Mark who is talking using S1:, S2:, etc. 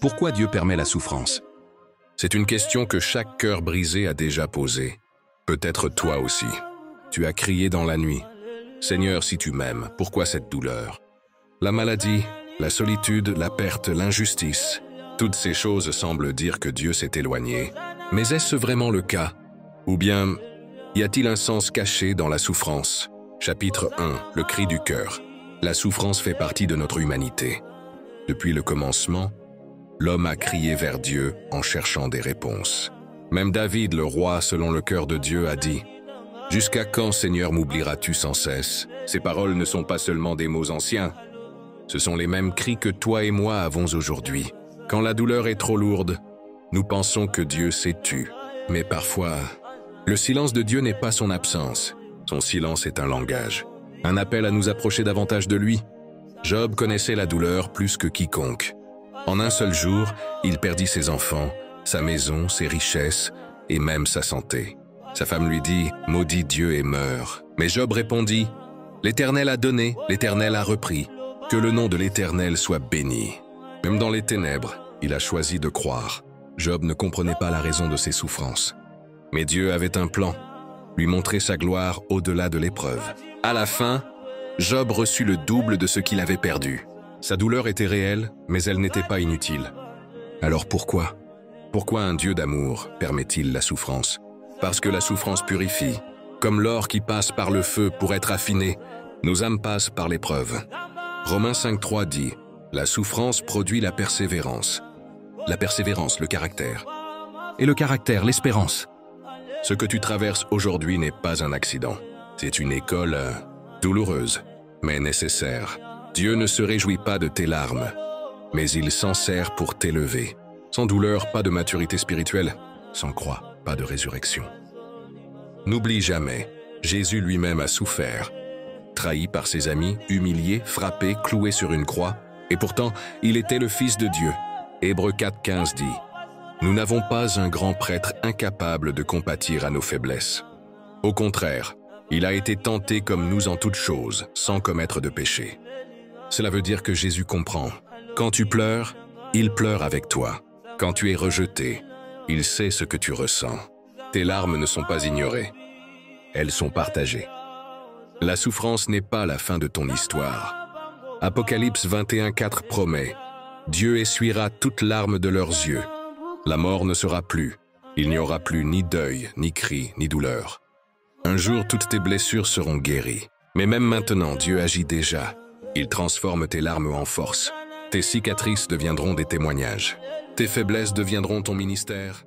S1: Pourquoi Dieu permet la souffrance?
S2: C'est une question que chaque cœur brisé a déjà posée. Peut-être toi aussi. Tu as crié dans la nuit. Seigneur, si tu m'aimes, pourquoi cette douleur? La maladie, la solitude, la perte, l'injustice. Toutes ces choses semblent dire que Dieu s'est éloigné. Mais est-ce vraiment le cas? Ou bien, y a-t-il un sens caché dans la souffrance? Chapitre 1, le cri du cœur. La souffrance fait partie de notre humanité. Depuis le commencement, l'homme a crié vers Dieu en cherchant des réponses. Même David, le roi selon le cœur de Dieu, a dit « Jusqu'à quand, Seigneur, m'oublieras-tu sans cesse ?» Ces paroles ne sont pas seulement des mots anciens. Ce sont les mêmes cris que toi et moi avons aujourd'hui. Quand la douleur est trop lourde, nous pensons que Dieu s'est tu. Mais parfois, le silence de Dieu n'est pas son absence. Son silence est un langage, un appel à nous approcher davantage de lui. Job connaissait la douleur plus que quiconque. En un seul jour, il perdit ses enfants, sa maison, ses richesses et même sa santé. Sa femme lui dit « Maudit Dieu et meurs ». Mais Job répondit « L'Éternel a donné, l'Éternel a repris. Que le nom de l'Éternel soit béni ». Même dans les ténèbres, il a choisi de croire. Job ne comprenait pas la raison de ses souffrances. Mais Dieu avait un plan, lui montrer sa gloire au-delà de l'épreuve. À la fin, Job reçut le double de ce qu'il avait perdu. Sa douleur était réelle, mais elle n'était pas inutile. Alors pourquoi? Pourquoi un Dieu d'amour permet-il la souffrance? Parce que la souffrance purifie. Comme l'or qui passe par le feu pour être affiné, nos âmes passent par l'épreuve. Romains 5,3 dit « La souffrance produit la persévérance. » La persévérance, le caractère.
S1: Et le caractère, l'espérance.
S2: Ce que tu traverses aujourd'hui n'est pas un accident. C'est une école douloureuse, mais nécessaire. Dieu ne se réjouit pas de tes larmes, mais il s'en sert pour t'élever. Sans douleur, pas de maturité spirituelle. Sans croix, pas de résurrection. N'oublie jamais, Jésus lui-même a souffert. Trahi par ses amis, humilié, frappé, cloué sur une croix. Et pourtant, il était le Fils de Dieu. Hébreux 4,15 dit « Nous n'avons pas un grand prêtre incapable de compatir à nos faiblesses. Au contraire, il a été tenté comme nous en toutes choses, sans commettre de péché. » Cela veut dire que Jésus comprend. Quand tu pleures, il pleure avec toi. Quand tu es rejeté, il sait ce que tu ressens. Tes larmes ne sont pas ignorées. Elles sont partagées. La souffrance n'est pas la fin de ton histoire. Apocalypse 21,4 promet « Dieu essuiera toutes larmes de leurs yeux. La mort ne sera plus. Il n'y aura plus ni deuil, ni cri, ni douleur. Un jour, toutes tes blessures seront guéries. Mais même maintenant, Dieu agit déjà. Il transforme tes larmes en force. Tes cicatrices deviendront des témoignages. Tes faiblesses deviendront ton ministère.